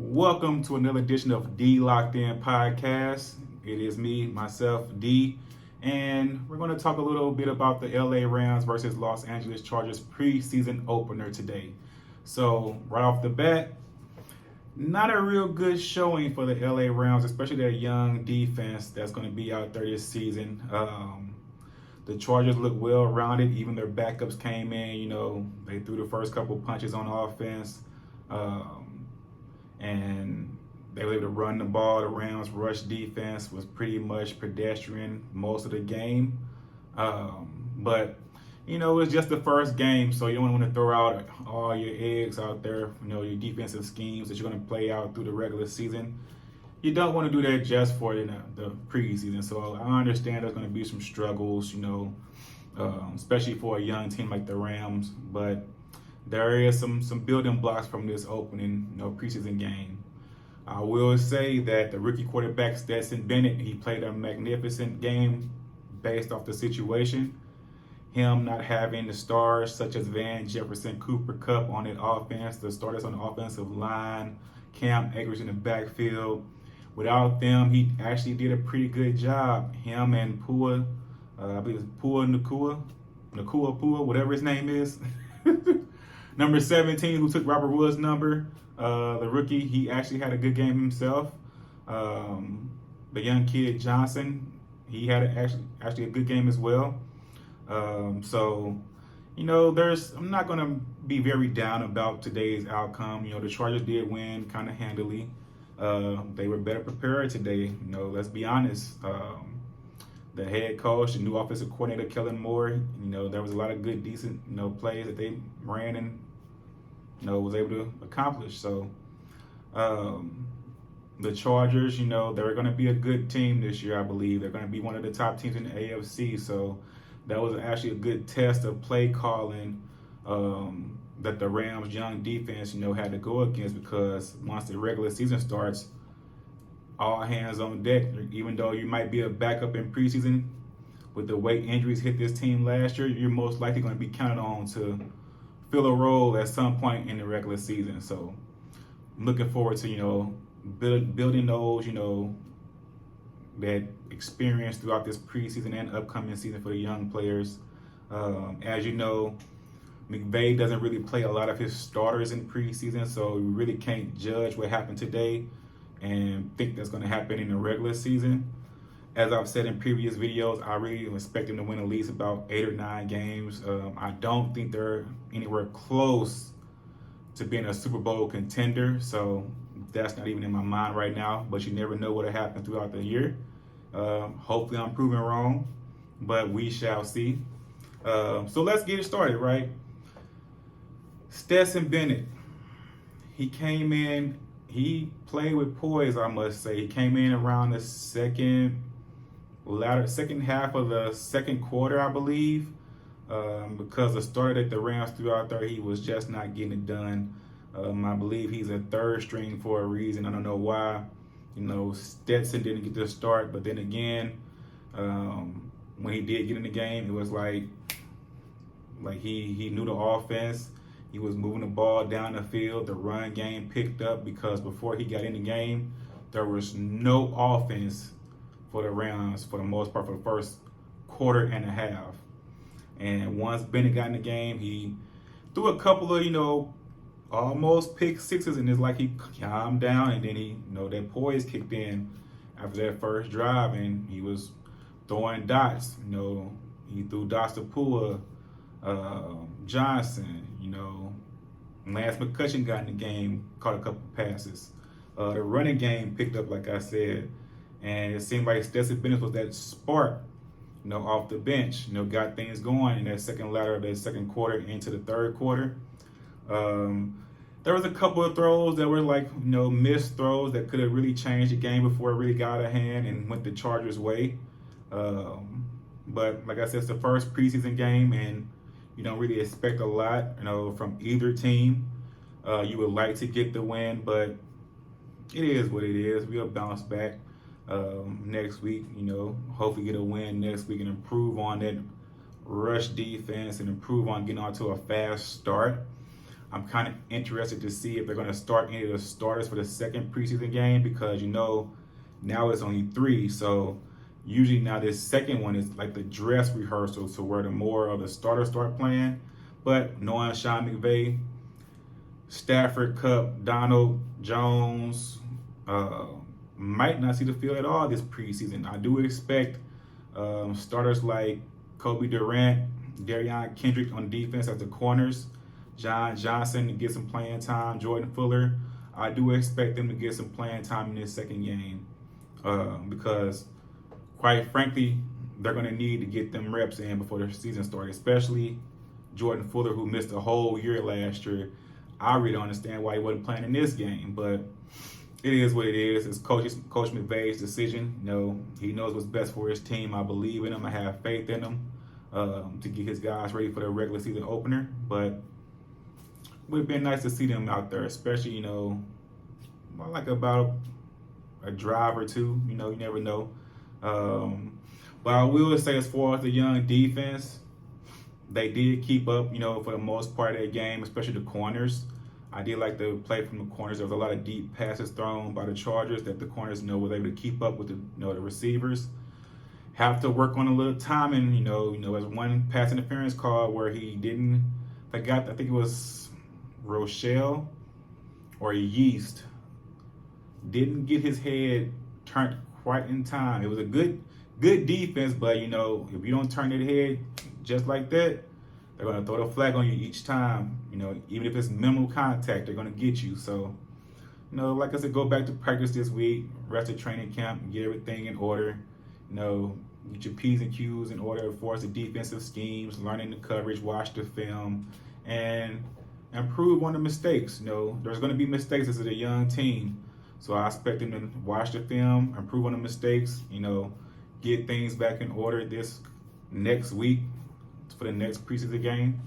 Welcome to another edition of D Locked In Podcast. It is me, myself, D, and we're going to talk a little bit about the LA Rams versus Los Angeles Chargers preseason opener today. So, right off the bat, not a real good showing for the LA Rams, especially their young defense that's going to be out there this season. The Chargers look well-rounded. Even their backups came in. They threw the first couple punches on offense. And they were able to run the ball. The Rams' rush defense was pretty much pedestrian most of the game. But it's just the first game, so you don't want to throw out all your eggs out there, your defensive schemes that you're going to play out through the regular season. You don't want to do that just for the preseason. So I understand there's going to be some struggles, especially for a young team like the Rams. But there is some building blocks from this opening preseason game. I will say that the rookie quarterback Stetson Bennett, he played a magnificent game based off the situation. Him not having the stars such as Van Jefferson, Cooper Kupp on the offense, the starters on the offensive line, Cam Akers in the backfield. Without them, he actually did a pretty good job. Him and Pua, I believe it's Nakua, whatever his name is. Number 17, who took Robert Woods' number, the rookie, he actually had a good game himself. The young kid Johnson, he had actually a good game as well. I'm not going to be very down about today's outcome. The Chargers did win kind of handily. They were better prepared today. Let's be honest. The head coach, the new offensive coordinator, Kellen Moore, there was a lot of good, decent, plays that they ran and, was able to accomplish. So, the Chargers, they're going to be a good team this year, I believe. They're going to be one of the top teams in the AFC. So, that was actually a good test of play calling that the Rams' young defense, had to go against, because once the regular season starts, all hands on deck. Even though you might be a backup in preseason, with the way injuries hit this team last year, you're most likely going to be counted on to fill a role at some point in the regular season. So I'm looking forward to, building those, that experience throughout this preseason and upcoming season for the young players. As you know, McVay doesn't really play a lot of his starters in preseason, so you really can't judge what happened today and think that's going to happen in the regular season. As I've said in previous videos, I really expect them to win at least about 8 or 9 games. I don't think they're anywhere close to being a Super Bowl contender, so that's not even in my mind right now, but you never know what'll happen throughout the year. Hopefully I'm proven wrong, but we shall see. So let's get it started, right? Stetson Bennett, he came in, he played with poise, I must say. He came in around the second half of the second quarter, I believe, because the starter that the Rams threw out there, he was just not getting it done. I believe he's a third string for a reason. I don't know why. Stetson didn't get the start, but then again, when he did get in the game, it was like he knew the offense. He was moving the ball down the field. The run game picked up, because before he got in the game, there was no offense for the Rams for the most part for the first quarter and a half. And once Bennett got in the game, he threw a couple of, almost pick sixes, and it's like he calmed down, and then that poise kicked in after that first drive, and he was throwing dots. He threw dots to Pua, Johnson, Lance McCutcheon got in the game, caught a couple passes. The running game picked up, like I said, and it seemed like Stetson Bennett was that spark, off the bench, got things going in that second ladder of that second quarter into the third quarter. There was a couple of throws that were missed throws that could have really changed the game before it really got out of hand and went the Chargers' way. But like I said, it's the first preseason game, and you don't really expect a lot, from either team. You would like to get the win, but it is what it is. We'll bounce back next week, hopefully get a win next week and improve on that rush defense and improve on getting onto a fast start. I'm kind of interested to see if they're going to start any of the starters for the second preseason game, because now it's only 3. So usually now this second one is like the dress rehearsal, so where the more of the starters start playing. But knowing Sean McVay, Stafford, Cup, Donald, Jones, might not see the field at all this preseason. I do expect starters like Kobe Durant, Darion Kendrick on defense as the corners, John Johnson to get some playing time, Jordan Fuller. I do expect them to get some playing time in this second game because, quite frankly, they're going to need to get them reps in before the season starts, especially Jordan Fuller, who missed a whole year last year. I really don't understand why he wasn't playing in this game, but it is what it is. It's Coach McVay's decision. He knows what's best for his team. I believe in him. I have faith in him to get his guys ready for the regular season opener. But it would have been nice to see them out there, especially, like about a drive or two. You never know. But I will say, as far as the young defense, they did keep up, for the most part of their game, especially the corners. I did like the play from the corners. There was a lot of deep passes thrown by the Chargers that the corners, was able to keep up with the receivers. Have to work on a little timing, as one pass interference call where he didn't, I think it was Rochelle or Yeast, didn't get his head turned quite in time. It was a good defense, but if you don't turn your head just like that, they're going to throw the flag on you each time. Even if it's minimal contact, they're going to get you. So, like I said, go back to practice this week, rest of training camp, get everything in order. Get your P's and Q's in order as far as the defensive schemes, learning the coverage, watch the film, and improve on the mistakes. There's going to be mistakes. This is a young team. So I expect them to watch the film, improve on the mistakes, get things back in order this next week for the next preseason game,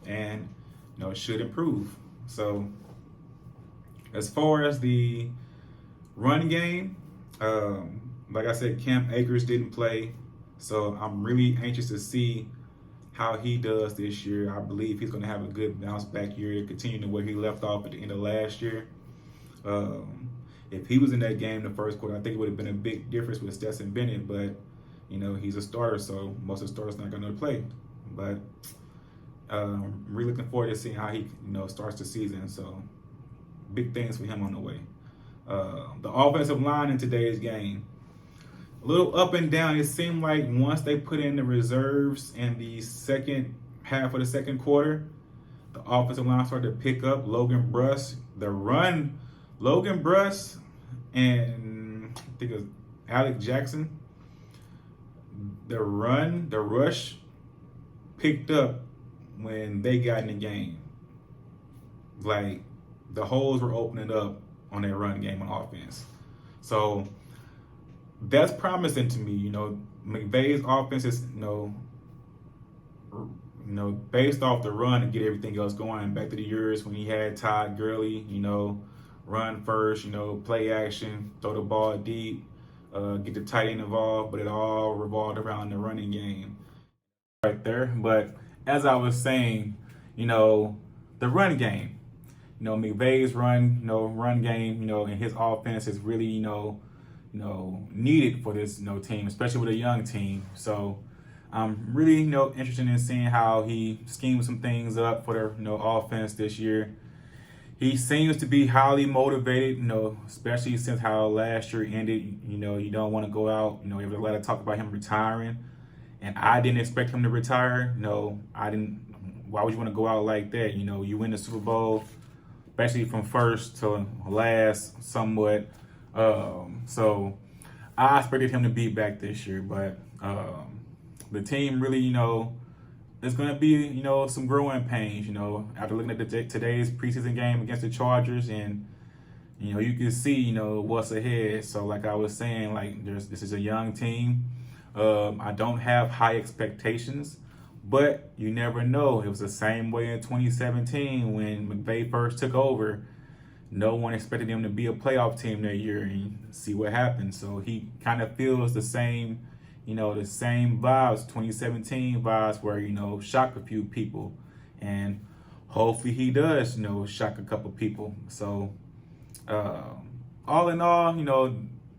and it should improve. So as far as the run game, like I said, Cam Akers didn't play, so I'm really anxious to see how he does this year. I believe he's going to have a good bounce back year, continuing where he left off at the end of last year. If he was in that game in the first quarter, I think it would have been a big difference with Stetson Bennett, but he's a starter, so most of the starters not going to play. But I'm really looking forward to seeing how he starts the season. So big things for him on the way. The offensive line in today's game, a little up and down. It seemed like once they put in the reserves in the second half of the second quarter, the offensive line started to pick up. Logan Bruss, and I think it was Alec Jackson. The rush picked up when they got in the game. Like, the holes were opening up on their run game on offense. So that's promising to me. McVay's offense is, based off the run and get everything else going. Back to the years when he had Todd Gurley, run first, play action, throw the ball deep, get the tight end involved, but it all revolved around the running game right there. But as I was saying, the run game, McVay's run game, and his offense is really, needed for this, team, especially with a young team. So I'm really, interested in seeing how he schemes some things up for their, offense this year. He seems to be highly motivated, especially since how last year ended. You don't want to go out. There was a lot of talk about him retiring, and I didn't expect him to retire. No, I didn't. Why would you want to go out like that? You win the Super Bowl, especially from first to last, somewhat. So I expected him to be back this year, but the team really, there's going to be, some growing pains, after looking at today's preseason game against the Chargers, and, you can see, what's ahead. So like I was saying, this is a young team. I don't have high expectations, but you never know. It was the same way in 2017 when McVay first took over. No one expected him to be a playoff team that year, and see what happened. So he kind of feels the same vibes, 2017 vibes, where, shocked a few people. And hopefully he does, shock a couple people. So, all in all,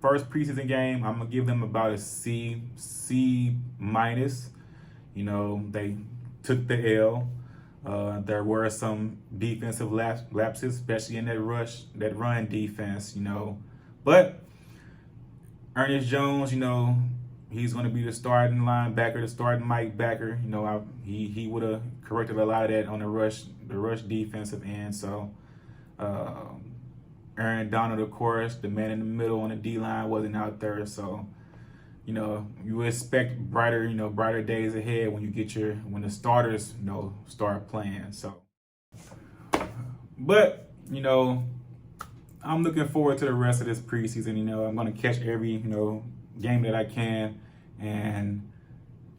first preseason game, I'm gonna give them about a C minus. They took the L. There were some defensive lapses, especially in that run defense. But Ernest Jones, he's going to be the starting linebacker, the starting Mike backer. He would have corrected a lot of that on the rush defensive end. So, Aaron Donald, of course, the man in the middle on the D line, wasn't out there. So, you expect brighter days ahead when when the starters, start playing. So, but I'm looking forward to the rest of this preseason. I'm going to catch every game that I can, and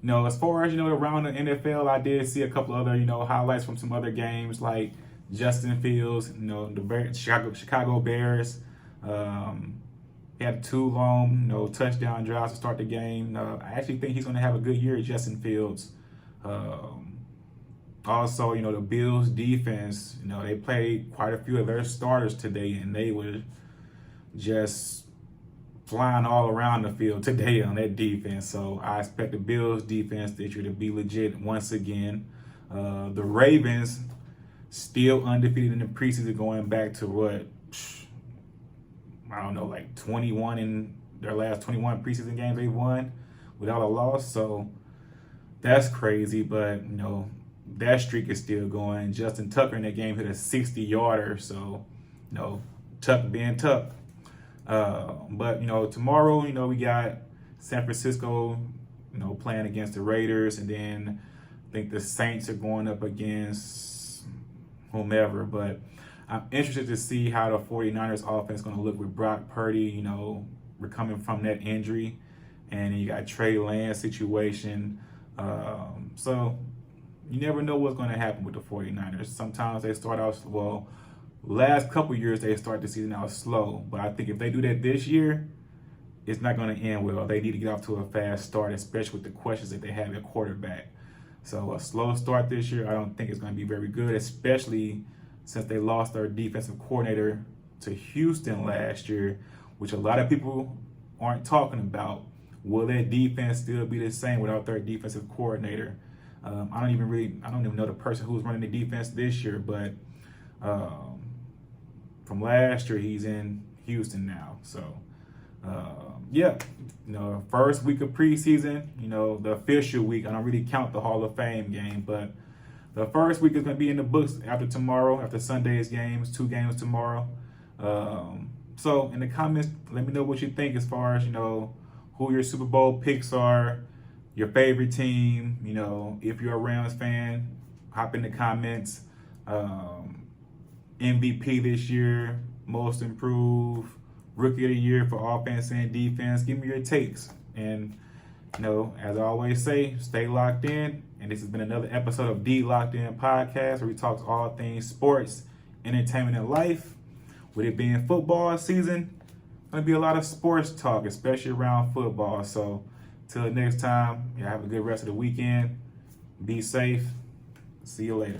as far as around the NFL, I did see a couple other highlights from some other games like Justin Fields, the Chicago Bears. He had 2 long, touchdown drives to start the game. I actually think he's going to have a good year, Justin Fields. Also, the Bills defense, they played quite a few of their starters today, and they were just flying all around the field today on that defense. So I expect the Bills defense this year to be legit once again. The Ravens still undefeated in the preseason, going back to what? I don't know, like 21 in their last 21 preseason games they've won without a loss. So that's crazy, but that streak is still going. Justin Tucker in that game hit a 60-yarder, so Tuck being Tuck. But tomorrow, we got San Francisco, playing against the Raiders, and then I think the Saints are going up against whomever. But I'm interested to see how the 49ers offense is going to look with Brock Purdy. We're coming from that injury, and then you got Trey Lance situation. So you never know what's going to happen with the 49ers. Sometimes they start out, last couple years they start the season out slow. But I think if they do that this year, it's not going to end well. They need to get off to a fast start, especially with the questions that they have at quarterback. So a slow start this year, I don't think it's going to be very good, especially since they lost their defensive coordinator to Houston last year, which a lot of people aren't talking about. Will that defense still be the same without their defensive coordinator? I don't even know the person who's running the defense this year, but from last year, he's in Houston now. So, first week of preseason, the official week, I don't really count the Hall of Fame game, but the first week is going to be in the books after Sunday's games, 2 games tomorrow. So in the comments, let me know what you think as far as, who your Super Bowl picks are, your favorite team. If you're a Rams fan, hop in the comments. MVP this year, most improved, rookie of the year for offense and defense. Give me your takes. And, as I always say, stay locked in. And this has been another episode of The Locked In Podcast, where we talk all things sports, entertainment, and life. With it being football season, going to be a lot of sports talk, especially around football. So, till next time, have a good rest of the weekend. Be safe. See you later.